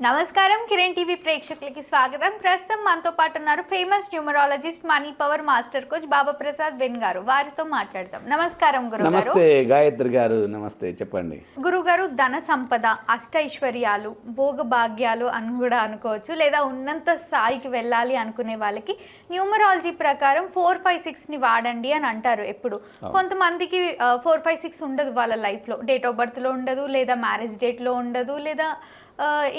నమస్కారం కిరణ్ టీవీ ప్రేక్షకులకి స్వాగతం. ప్రస్తుతం మనతో పాటు ఉన్నారు famous numerologist money power master coach Baba Prasad బెన్ గారు. వారితో మాట్లాడతాం. నమస్కారం గురుగారు. నమస్తే గాయత్రి గారు. నమస్తే, చెప్పండి గురుగారు. ధన సంపద, అష్టైశ్వర్యాలు, భోగ భాగ్యాలు అని కూడా అనుకోవచ్చు, లేదా ఉన్నంత స్థాయికి వెళ్ళాలి అనుకునే వాళ్ళకి న్యూమరాలజీ ప్రకారం 456ని వాడండి అని అంటారు. ఎప్పుడు కొంతమందికి 456 ఉండదు వాళ్ళ లైఫ్లో, డేట్ ఆఫ్ బర్త్లో ఉండదు, లేదా మ్యారేజ్ డేట్లో ఉండదు, లేదా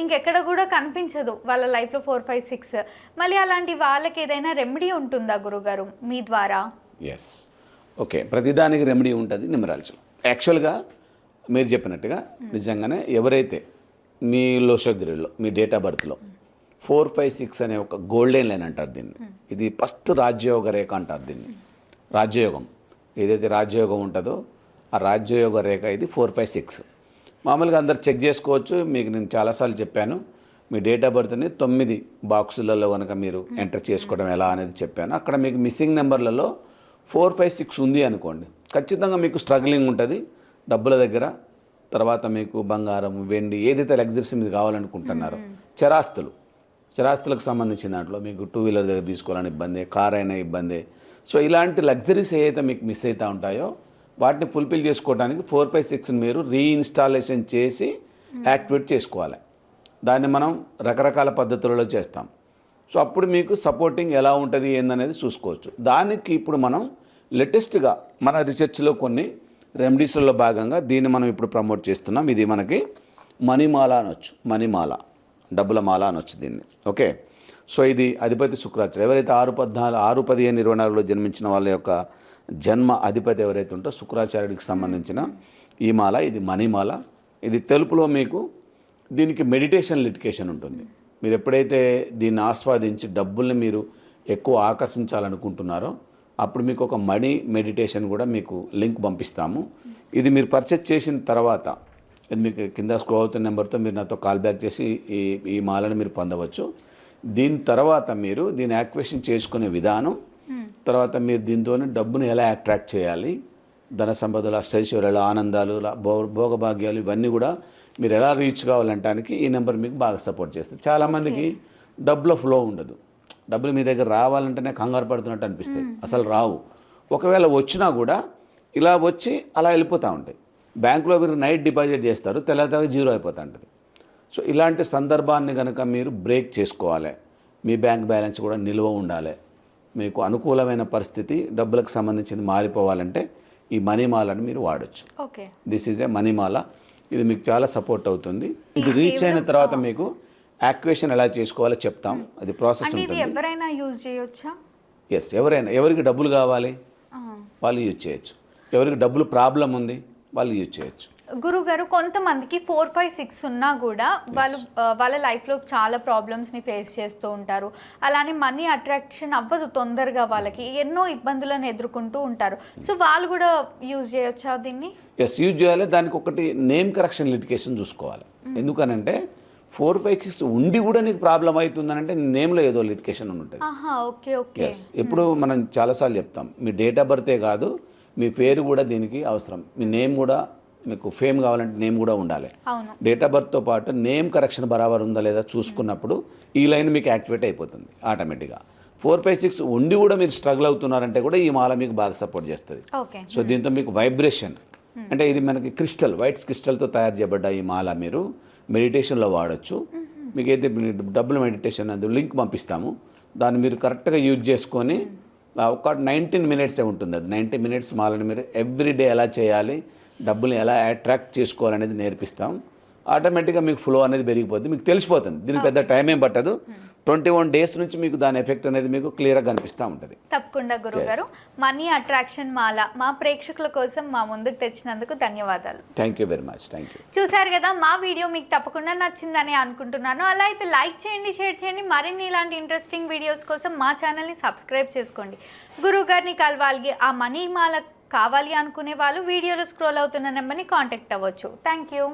ఇంకెక్కడ కూడా కనిపించదు వాళ్ళ లైఫ్లో 456. మళ్ళీ అలాంటి వాళ్ళకి ఏదైనా రెమెడీ ఉంటుందా గురుగారు మీ ద్వారా? Yes, okay. ప్రతిదానికి రెమెడీ ఉంటుంది న్యూమరాలజీలో. యాక్చువల్గా మీరు చెప్పినట్టుగా నిజంగానే ఎవరైతే మీ లోషగ్రిలో మీ డేట్ ఆఫ్ బర్త్లో 456 అనే ఒక గోల్డెన్ లైన్ అంటారు దీన్ని. ఇది ఫస్ట్ రాజ్యయోగ రేఖ అంటారు దీన్ని. రాజ్యయోగం ఏదైతే రాజ్యయోగం ఉంటుందో ఆ రాజ్యయోగ రేఖ ఇది 456. మామూలుగా అందరు చెక్ చేసుకోవచ్చు. మీకు నేను చాలాసార్లు చెప్పాను, మీ డేట్ ఆఫ్ బర్త్ని 9 బాక్సులలో కనుక మీరు ఎంటర్ చేసుకోవడం ఎలా అనేది చెప్పాను. అక్కడ మీకు మిస్సింగ్ నెంబర్లలో 456 ఉంది అనుకోండి, ఖచ్చితంగా మీకు స్ట్రగ్లింగ్ ఉంటుంది డబ్బుల దగ్గర. తర్వాత మీకు బంగారం, వెండి, ఏదైతే లగ్జరీస్ మీరు కావాలనుకుంటున్నారో, చరాస్తులకు సంబంధించిన దాంట్లో మీకు 2 వీలర్ దగ్గర తీసుకోవాలని ఇబ్బంది, కార్ అయినా ఇబ్బంది. సో ఇలాంటి లగ్జరీస్ ఏదైతే మీకు మిస్ అవుతూ ఉంటాయో వాటిని ఫుల్ఫిల్ చేసుకోవడానికి 456ని మీరు రీఇన్స్టాలేషన్ చేసి యాక్టివేట్ చేసుకోవాలి. దాన్ని మనం రకరకాల పద్ధతులలో చేస్తాం. సో అప్పుడు మీకు సపోర్టింగ్ ఎలా ఉంటుంది ఏందనేది చూసుకోవచ్చు. దానికి ఇప్పుడు మనం లేటెస్ట్గా మన రీసెర్చ్లో కొన్ని రెమెడీస్లలో భాగంగా దీన్ని మనం ఇప్పుడు ప్రమోట్ చేస్తున్నాం. ఇది మనకి మణిమాల అనొచ్చు, మణిమాల, డబ్బుల మాల అనొచ్చు దీన్ని. ఓకే. సో ఇది అధిపతి శుక్రాచార్య. ఎవరైతే 6/15/24 జన్మించిన వాళ్ళ యొక్క జన్మ అధిపతి ఎవరైతే ఉంటో శుక్రాచార్యుడికి సంబంధించిన ఈ మాల, ఇది మణిమాల. ఇది తెలుపులో మీకు దీనికి మెడిటేషన్ లిటికేషన్ ఉంటుంది. మీరు ఎప్పుడైతే దీన్ని ఆస్వాదించి డబ్బుల్ని మీరు ఎక్కువ ఆకర్షించాలనుకుంటున్నారో అప్పుడు మీకు ఒక మనీ మెడిటేషన్ కూడా మీకు లింక్ పంపిస్తాము. ఇది మీరు పర్చేస్ చేసిన తర్వాత ఇది మీకు కింద స్క్రోల్ అవుతున్న నెంబర్తో మీరు నాతో కాల్ బ్యాక్ చేసి ఈ మాలను మీరు పొందవచ్చు. దీని తర్వాత మీరు దీన్ని యాక్టివేషన్ చేసుకునే విధానం, తర్వాత మీరు దీంతో డబ్బును ఎలా అట్రాక్ట్ చేయాలి, ధన సంపదలు, అష్టైశ్వర్యాలు, ఆనందాలు, భోగభాగ్యాలు ఇవన్నీ కూడా మీరు ఎలా రీచ్ కావాలంటానికి ఈ నెంబర్ మీకు బాగా సపోర్ట్ చేస్తుంది. చాలామందికి డబ్బులో ఫ్లో ఉండదు. డబ్బులు మీ దగ్గర రావాలంటేనే కంగారు పడుతున్నట్టు అనిపిస్తాయి, అసలు రావు. ఒకవేళ వచ్చినా కూడా ఇలా వచ్చి అలా వెళ్ళిపోతూ ఉంటాయి. బ్యాంకులో మీరు నైట్ డిపాజిట్ చేస్తారు, తెల్లవారు జీరో అయిపోతూ ఉంటుంది. సో ఇలాంటి సందర్భాన్ని కనుక మీరు బ్రేక్ చేసుకోవాలి. మీ బ్యాంక్ బ్యాలెన్స్ కూడా నిల్వ ఉండాలి. మీకు అనుకూలమైన పరిస్థితి డబ్బులకు సంబంధించింది మారిపోవాలంటే ఈ మణిమాలను మీరు వాడచ్చు. ఓకే, దిస్ ఈజ్ ఏ మణిమాల. ఇది మీకు చాలా సపోర్ట్ అవుతుంది. ఇది రీచ్ అయిన తర్వాత మీకు యాక్టివేషన్ ఎలా చేసుకోవాలో చెప్తాం. అది ప్రాసెస్ ఉంటుంది. ఎవరైనా యూజ్ చేయొచ్చా? ఎస్, ఎవరైనా. ఎవరికి డబ్బులు కావాలి వాళ్ళు యూజ్ చేయొచ్చు. ఎవరికి డబ్బులు ప్రాబ్లం ఉంది వాళ్ళు యూజ్ చేయొచ్చు. గురుగారు, కొంతమందికి 456 ఉన్నా కూడా వాళ్ళ లైఫ్లో చాలా ప్రాబ్లమ్స్ని ఫేస్ చేస్తూ ఉంటారు. అలానే మనీ అట్రాక్షన్ అవ్వదు తొందరగా, వాళ్ళకి ఎన్నో ఇబ్బందులను ఎదుర్కొంటూ ఉంటారు. సో వాళ్ళు కూడా యూజ్ చేయొచ్చా దీన్ని? ఎస్, యూజ్ చేయాలి. దానికి ఒకటి నేమ్ కరెక్షన్ లిటికేషన్ చూసుకోవాలి. ఎందుకనంటే 456 ఉండి కూడా నీకు ప్రాబ్లం అవుతుందనంటే నేమ్లో ఏదో లిటికేషన్ ఉంటుంది. Okay okay. ఎస్, ఇప్పుడు మనం చాలాసార్లు చెప్తాం, మీ డేట్ ఆఫ్ బర్తే కాదు మీ పేరు కూడా దీనికి అవసరం. మీ నేమ్ కూడా, మీకు ఫేమ్ కావాలంటే నేమ్ కూడా ఉండాలి. డేట్ ఆఫ్ బర్త్తో పాటు నేమ్ కరెక్షన్ బరాబర్ ఉందా లేదా చూసుకున్నప్పుడు ఈ లైన్ మీకు యాక్టివేట్ అయిపోతుంది ఆటోమేటిక్గా. 456 ఉండి కూడా మీరు స్ట్రగుల్ అవుతున్నారంటే కూడా ఈ మాల మీకు బాగా సపోర్ట్ చేస్తుంది. సో దీంతో మీకు వైబ్రేషన్ అంటే ఇది మనకి క్రిస్టల్, వైట్ క్రిస్టల్తో తయారు చేయబడ్డ ఈ మాల మీరు మెడిటేషన్లో వాడచ్చు. మీకు అయితే డబ్బులు మెడిటేషన్ అది లింక్ పంపిస్తాము. దాన్ని మీరు కరెక్ట్గా యూజ్ చేసుకొని ఒక 19 మినిట్సే ఉంటుంది. అది 90 మినిట్స్ మాలని మీరు ఎవ్రీడే ఎలా చేయాలి, డబ్బులు ఎలా అట్రాక్ట్ చేసుకోవాలనేది నేర్పిస్తాం. ఆటోమేటిక్గా మీకు ఫ్లో అనేది పెరిగిపోతుంది, మీకు తెలిసిపోతుంది. దీనికి పెద్ద టైం ఏం పట్టదు. 21 డేస్ నుంచి మీకు దాని ఎఫెక్ట్ అనేది మీకు క్లియర్గా కనిపిస్తూ ఉంటుంది. తప్పకుండా గురుగారు. మనీ అట్రాక్షన్ మాల మా ప్రేక్షకుల కోసం మా ముందుకు తెచ్చినందుకు ధన్యవాదాలు. Thank you very much. Thank you. చూసారు కదా, మా వీడియో మీకు తప్పకుండా నచ్చిందని అనుకుంటున్నాను. అలా అయితే లైక్ చేయండి, షేర్ చేయండి. మరిన్ని ఇలాంటి ఇంట్రెస్టింగ్ వీడియోస్ కోసం మా ఛానల్ని సబ్స్క్రైబ్ చేసుకోండి. గురుగారిని కలవాలి, ఆ మనీ మాల కావాలి అనుకునే వాళ్ళు వీడియోలో స్క్రోల్ అవుతున్న నెంబర్ని కాంటాక్ట్ అవ్వచ్చు. Thank you.